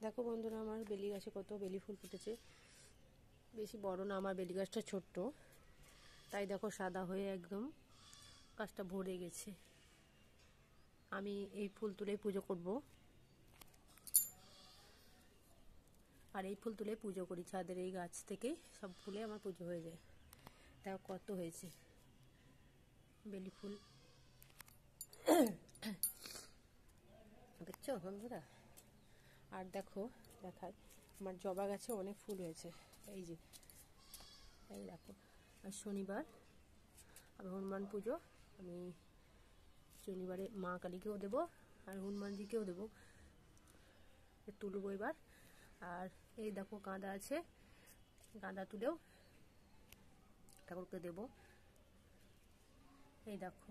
দেখো বন্ধুরা, আমার বেলি গাছে কত বেলি ফুল ফুটেছে। বেশি বড় না, আমার বেলি গাছটা ছোট্ট, তাই দেখো সাদা হয়ে একদম গাছটা ভরে গেছে। আমি এই ফুল তুলে পুজো করব, আর এই ফুল তুলে পুজো করি। ছাদের এই গাছ থেকে সব ফুলে আমার পুজো হয়ে যায়। দেখো কত হয়েছে বেলি ফুল, দেখছো বন্ধুরা। আর দেখো দেখায়, আমার জবা গাছে অনেক ফুল হয়েছে। এই যে এই দেখো, আর শনিবার আবার হনুমান পুজো, আমি শনিবারে মা কালীকেও দেবো আর হনুমানজিকেও দেবো, তুলব এবার। আর এই দেখো গাঁদা আছে, গাঁদা তুলেও ঠাকুরকে দেব। এই দেখো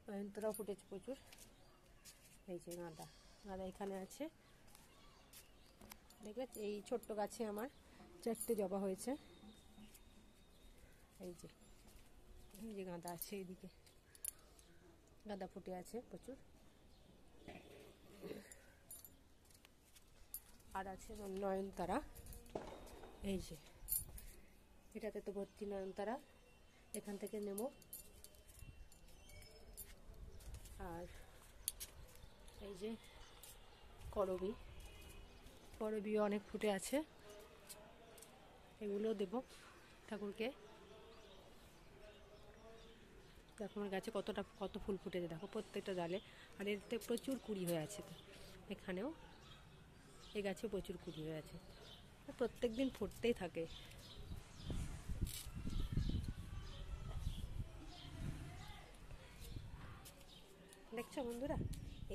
নয়নতারাও ফুটেছে প্রচুর। এই যে গাঁদা, গাঁদা এখানে আছে দেখবে। এই ছোট্ট গাছে আমার 4টে জবা হয়েছে। এই যে এই যে গাঁদা আছে, এইদিকে গাঁদা ফুটে আছে প্রচুর। আর আছে নয়নতারা, এই যে এটাতে তো ভর্তি নয়নতারা, এখান থেকে নেব। আর এই যে করবী, করবীও অনেক ফুটে আছে, এগুলো দেব ঠাকুরকে। দেখো আমার গাছে কত ফুল ফুটেছে, দেখো প্রত্যেকটা ডালে। আর এতে প্রচুর কুড়ি হয়ে আছে, তো এখানেও এই গাছে প্রচুর কুড়ি হয়ে আছে, প্রত্যেক দিন ফুটতেই থাকে। দেখছো বন্ধুরা,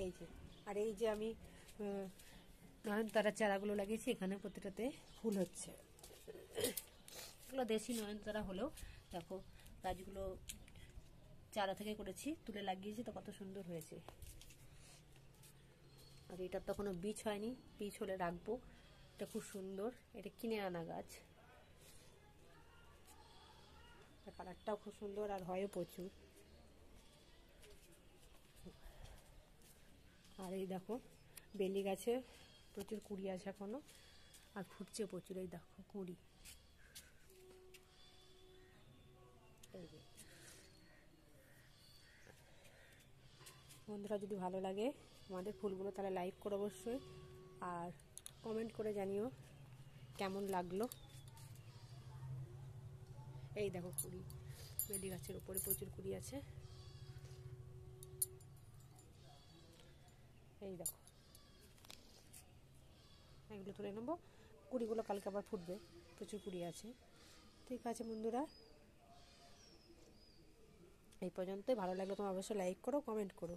এই যে। আর এই যে আমি নয়নতারার চারাগুলো লাগিয়েছি, এখানে প্রতিটাতে ফুল হচ্ছে। এগুলো দেশি নয়নতারা হলেও দেখো গাছগুলো চারা থেকে করেছি, তুলে লাগিয়েছি, তো কত সুন্দর হয়েছে। আর এটার তো কোনো বীজ হয়নি, বীজ হলে রাখবো। এটা খুব সুন্দর, এটা কিনে আনা গাছ, কালারটাও খুব সুন্দর আর হয়ও প্রচুর। আর এই দেখো বেলি গাছে প্রচুর কুড়ি আছে এখনো, আর ফুটছে প্রচুর। এই দেখো কুড়ি। এই যে বন্ধুরা, যদি ভালো লাগে আমাদের ফুলগুলো তাহলে লাইক করো অবশ্যই, আর কমেন্ট করে জানিও কেমন লাগলো। এই দেখো কুড়ি, বেলি গাছের উপরে প্রচুর কুড়ি আছে। এই দেখো এগুলো তুলে নেবো, কুড়িগুলো কালকে আবার ফুটবে, প্রচুর কুড়ি আছে। ঠিক আছে বন্ধুরা, এই পর্যন্তই। ভালো লাগলে তোমরা অবশ্যই লাইক করো, কমেন্ট করো।